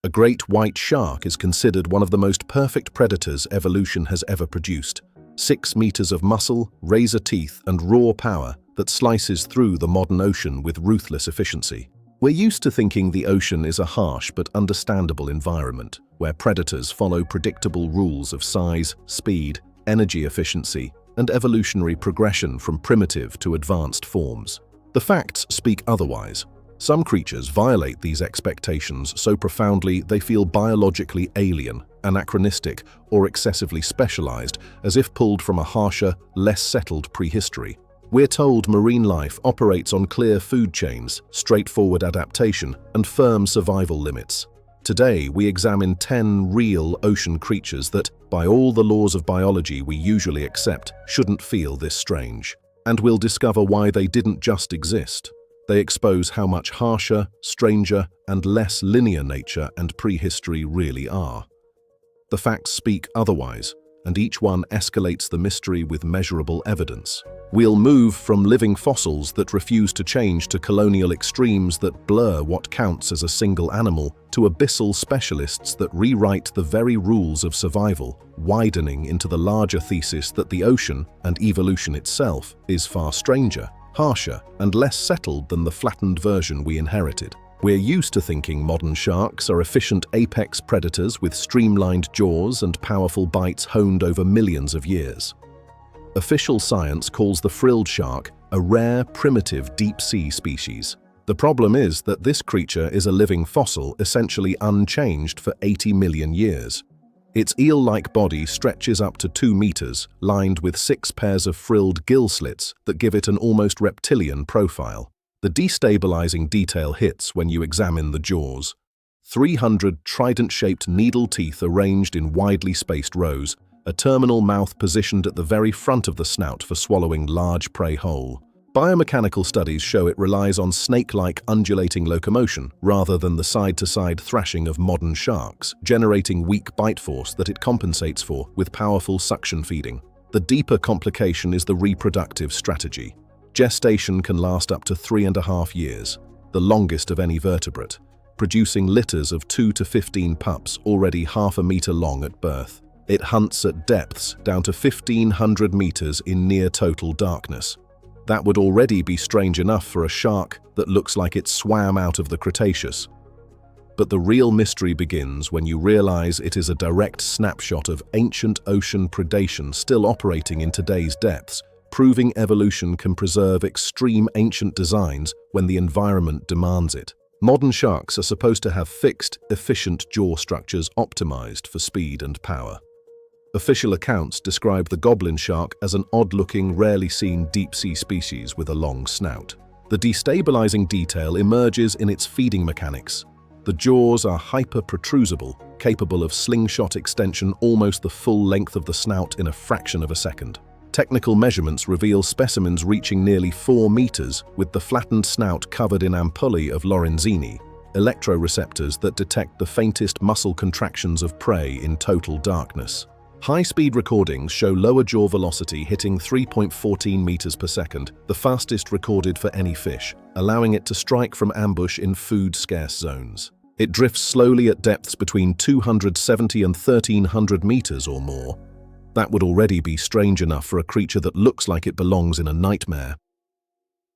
A great white shark is considered one of the most perfect predators evolution has ever produced. 6 meters of muscle, razor teeth, and raw power that slices through the modern ocean with ruthless efficiency. We're used to thinking the ocean is a harsh but understandable environment, where predators follow predictable rules of size, speed, energy efficiency, and evolutionary progression from primitive to advanced forms. The facts speak otherwise. Some creatures violate these expectations so profoundly they feel biologically alien, anachronistic, or excessively specialized, as if pulled from a harsher, less settled prehistory. We're told marine life operates on clear food chains, straightforward adaptation, and firm survival limits. Today, we examine 10 real ocean creatures that, by all the laws of biology we usually accept, shouldn't feel this strange. And we'll discover why they didn't just exist. They expose how much harsher, stranger, and less linear nature and prehistory really are. The facts speak otherwise, and each one escalates the mystery with measurable evidence. We'll move from living fossils that refuse to change to colonial extremes that blur what counts as a single animal to abyssal specialists that rewrite the very rules of survival, widening into the larger thesis that the ocean, and evolution itself, is far stranger, harsher, and less settled than the flattened version we inherited. We're used to thinking modern sharks are efficient apex predators with streamlined jaws and powerful bites honed over millions of years. Official science calls the frilled shark a rare, primitive deep-sea species. The problem is that this creature is a living fossil essentially unchanged for 80 million years. Its eel-like body stretches up to 2 meters, lined with 6 pairs of frilled gill slits that give it an almost reptilian profile. The destabilizing detail hits when you examine the jaws. 300 trident-shaped needle teeth arranged in widely spaced rows, a terminal mouth positioned at the very front of the snout for swallowing large prey whole. Biomechanical studies show it relies on snake-like undulating locomotion rather than the side-to-side thrashing of modern sharks, generating weak bite force that it compensates for with powerful suction feeding. The deeper complication is the reproductive strategy. Gestation can last up to 3.5 years, the longest of any vertebrate, producing litters of 2 to 15 pups already half a meter long at birth. It hunts at depths down to 1,500 meters in near total darkness. That would already be strange enough for a shark that looks like it swam out of the Cretaceous. But the real mystery begins when you realize it is a direct snapshot of ancient ocean predation still operating in today's depths, proving evolution can preserve extreme ancient designs when the environment demands it. Modern sharks are supposed to have fixed, efficient jaw structures optimized for speed and power. Official accounts describe the goblin shark as an odd-looking, rarely seen deep-sea species with a long snout. The destabilizing detail emerges in its feeding mechanics. The jaws are hyper-protrusable, capable of slingshot extension almost the full length of the snout in a fraction of a second. Technical measurements reveal specimens reaching nearly 4 meters, with the flattened snout covered in ampullae of Lorenzini, electroreceptors that detect the faintest muscle contractions of prey in total darkness. High-speed recordings show lower jaw velocity hitting 3.14 meters per second, the fastest recorded for any fish, allowing it to strike from ambush in food-scarce zones. It drifts slowly at depths between 270 and 1,300 meters or more. That would already be strange enough for a creature that looks like it belongs in a nightmare.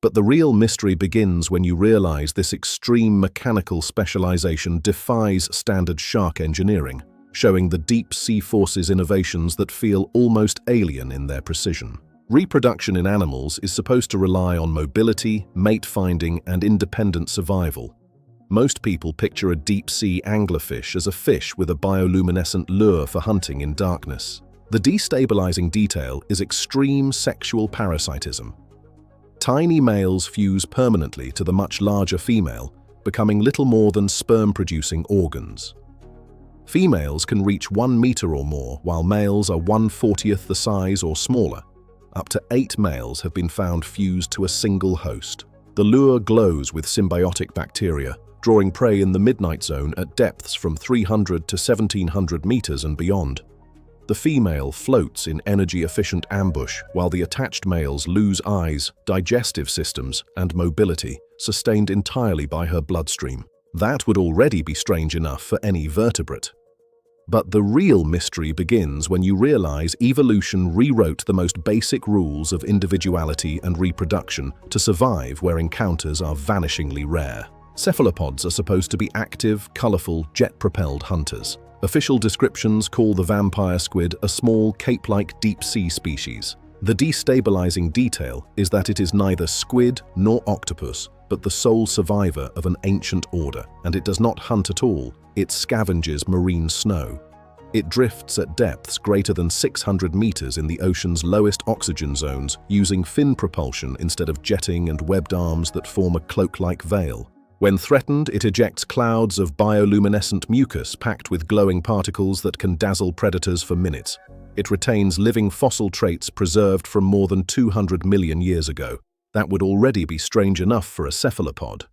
But the real mystery begins when you realize this extreme mechanical specialization defies standard shark engineering, showing the deep sea force's innovations that feel almost alien in their precision. Reproduction in animals is supposed to rely on mobility, mate finding, and independent survival. Most people picture a deep-sea anglerfish as a fish with a bioluminescent lure for hunting in darkness. The destabilizing detail is extreme sexual parasitism. Tiny males fuse permanently to the much larger female, becoming little more than sperm-producing organs. Females can reach 1 meter or more, while males are 1/40th the size or smaller. Up to 8 males have been found fused to a single host. The lure glows with symbiotic bacteria, drawing prey in the midnight zone at depths from 300 to 1,700 meters and beyond. The female floats in energy-efficient ambush, while the attached males lose eyes, digestive systems, and mobility, sustained entirely by her bloodstream. That would already be strange enough for any vertebrate. But the real mystery begins when you realize evolution rewrote the most basic rules of individuality and reproduction to survive where encounters are vanishingly rare. Cephalopods are supposed to be active, colorful, jet-propelled hunters. Official descriptions call the vampire squid a small, cape-like deep-sea species. The destabilizing detail is that it is neither squid nor octopus, but the sole survivor of an ancient order, and it does not hunt at all, it scavenges marine snow. It drifts at depths greater than 600 meters in the ocean's lowest oxygen zones, using fin propulsion instead of jetting and webbed arms that form a cloak-like veil. When threatened, it ejects clouds of bioluminescent mucus packed with glowing particles that can dazzle predators for minutes. It retains living fossil traits preserved from more than 200 million years ago. That would already be strange enough for a cephalopod.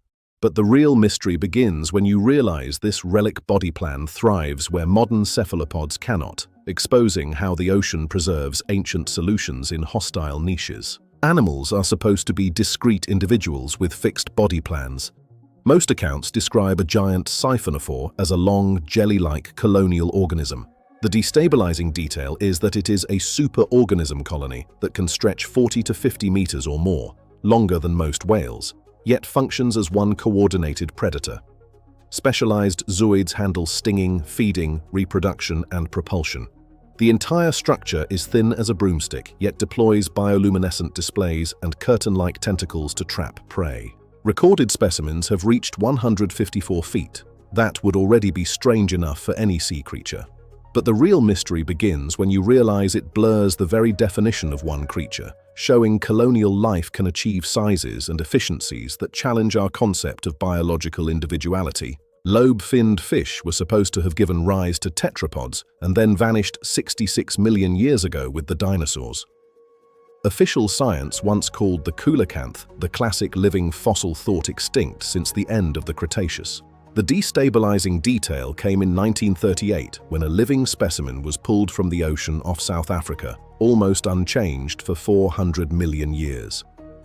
But the real mystery begins when you realize this relic body plan thrives where modern cephalopods cannot, exposing how the ocean preserves ancient solutions in hostile niches. Animals are supposed to be discrete individuals with fixed body plans. Most accounts describe a giant siphonophore as a long, jelly-like colonial organism. The destabilizing detail is that it is a superorganism colony that can stretch 40 to 50 meters or more, longer than most whales, yet functions as one coordinated predator. Specialized zooids handle stinging, feeding, reproduction, and propulsion. The entire structure is thin as a broomstick, yet deploys bioluminescent displays and curtain-like tentacles to trap prey. Recorded specimens have reached 154 feet. That would already be strange enough for any sea creature. But the real mystery begins when you realize it blurs the very definition of one creature, showing colonial life can achieve sizes and efficiencies that challenge our concept of biological individuality. Lobe-finned fish were supposed to have given rise to tetrapods and then vanished 66 million years ago with the dinosaurs. Official science once called the coelacanth the classic living fossil thought extinct since the end of the Cretaceous. The destabilizing detail came in 1938 when a living specimen was pulled from the ocean off South Africa, almost unchanged for 400 million years.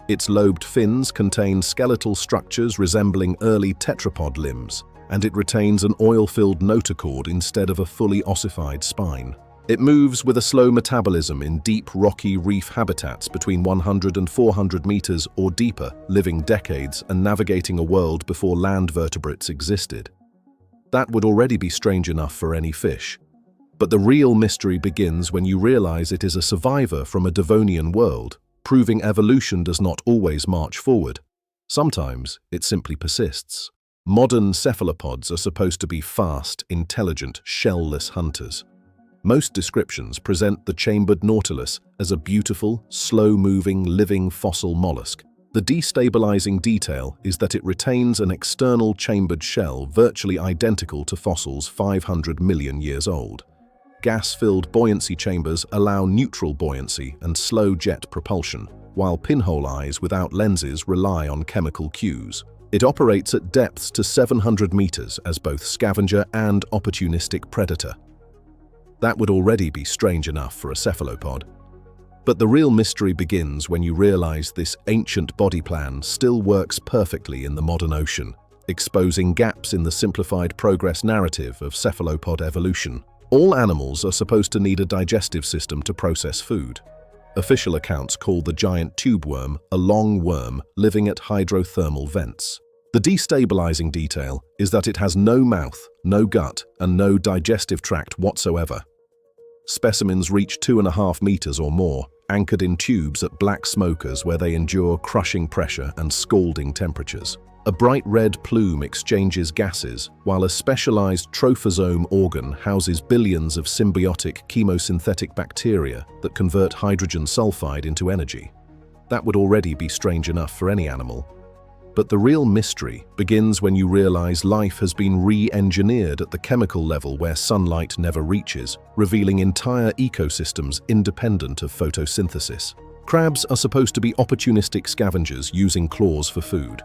Its lobed fins contain skeletal structures resembling early tetrapod limbs, and it retains an oil-filled notochord instead of a fully ossified spine. It moves with a slow metabolism in deep, rocky reef habitats between 100 and 400 meters or deeper, living decades and navigating a world before land vertebrates existed. That would already be strange enough for any fish. But the real mystery begins when you realize it is a survivor from a Devonian world, proving evolution does not always march forward. Sometimes it simply persists. Modern cephalopods are supposed to be fast, intelligent, shell-less hunters. Most descriptions present the chambered nautilus as a beautiful, slow-moving, living fossil mollusk. The destabilizing detail is that it retains an external chambered shell virtually identical to fossils 500 million years old. Gas-filled buoyancy chambers allow neutral buoyancy and slow jet propulsion, while pinhole eyes without lenses rely on chemical cues. It operates at depths to 700 meters as both scavenger and opportunistic predator. That would already be strange enough for a cephalopod. But the real mystery begins when you realize this ancient body plan still works perfectly in the modern ocean, exposing gaps in the simplified progress narrative of cephalopod evolution. All animals are supposed to need a digestive system to process food. Official accounts call the giant tube worm a long worm living at hydrothermal vents. The destabilizing detail is that it has no mouth, no gut, and no digestive tract whatsoever. Specimens reach 2.5 meters or more, anchored in tubes at black smokers where they endure crushing pressure and scalding temperatures. A bright red plume exchanges gases, while a specialized trophosome organ houses billions of symbiotic chemosynthetic bacteria that convert hydrogen sulfide into energy. That would already be strange enough for any animal. But the real mystery begins when you realize life has been re-engineered at the chemical level where sunlight never reaches, revealing entire ecosystems independent of photosynthesis. Crabs are supposed to be opportunistic scavengers using claws for food.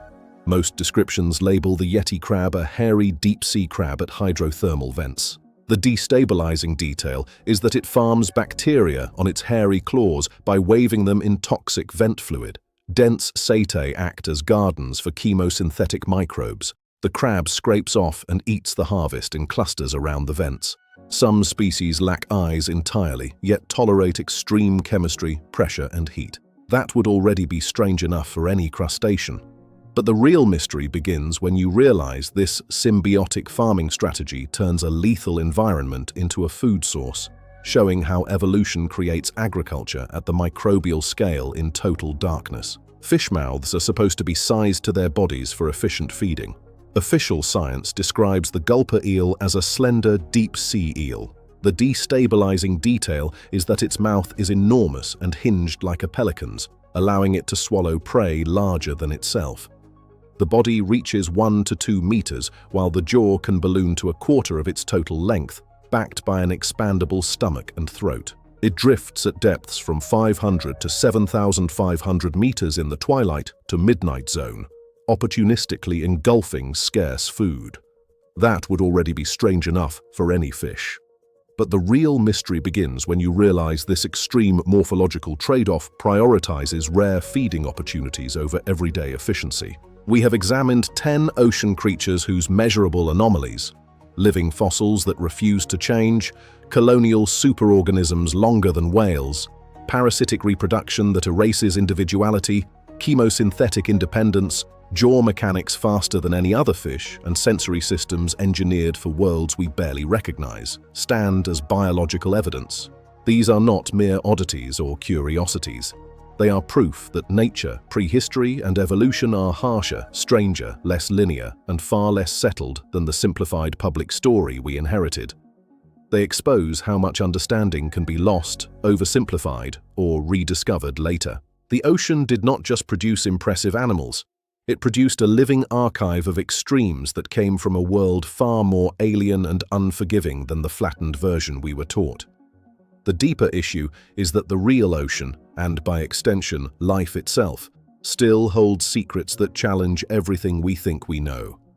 Most descriptions label the Yeti crab a hairy deep-sea crab at hydrothermal vents. The destabilizing detail is that it farms bacteria on its hairy claws by waving them in toxic vent fluid. Dense setae act as gardens for chemosynthetic microbes. The crab scrapes off and eats the harvest in clusters around the vents. Some species lack eyes entirely, yet tolerate extreme chemistry, pressure, and heat. That would already be strange enough for any crustacean. But the real mystery begins when you realize this symbiotic farming strategy turns a lethal environment into a food source, showing how evolution creates agriculture at the microbial scale in total darkness. Fish mouths are supposed to be sized to their bodies for efficient feeding. Official science describes the gulper eel as a slender, deep-sea eel. The destabilizing detail is that its mouth is enormous and hinged like a pelican's, allowing it to swallow prey larger than itself. The body reaches 1 to 2 meters, while the jaw can balloon to a quarter of its total length, backed by an expandable stomach and throat. It drifts at depths from 500 to 7,500 meters in the twilight to midnight zone, opportunistically engulfing scarce food. That would already be strange enough for any fish. But the real mystery begins when you realize this extreme morphological trade-off prioritizes rare feeding opportunities over everyday efficiency. We have examined 10 ocean creatures whose measurable anomalies, living fossils that refuse to change, colonial superorganisms longer than whales, parasitic reproduction that erases individuality, chemosynthetic independence, jaw mechanics faster than any other fish, and sensory systems engineered for worlds we barely recognize, stand as biological evidence. These are not mere oddities or curiosities. They are proof that nature, prehistory, and evolution are harsher, stranger, less linear, and far less settled than the simplified public story we inherited. They expose how much understanding can be lost, oversimplified, or rediscovered later. The ocean did not just produce impressive animals. It produced a living archive of extremes that came from a world far more alien and unforgiving than the flattened version we were taught. The deeper issue is that the real ocean, and by extension, life itself, still holds secrets that challenge everything we think we know.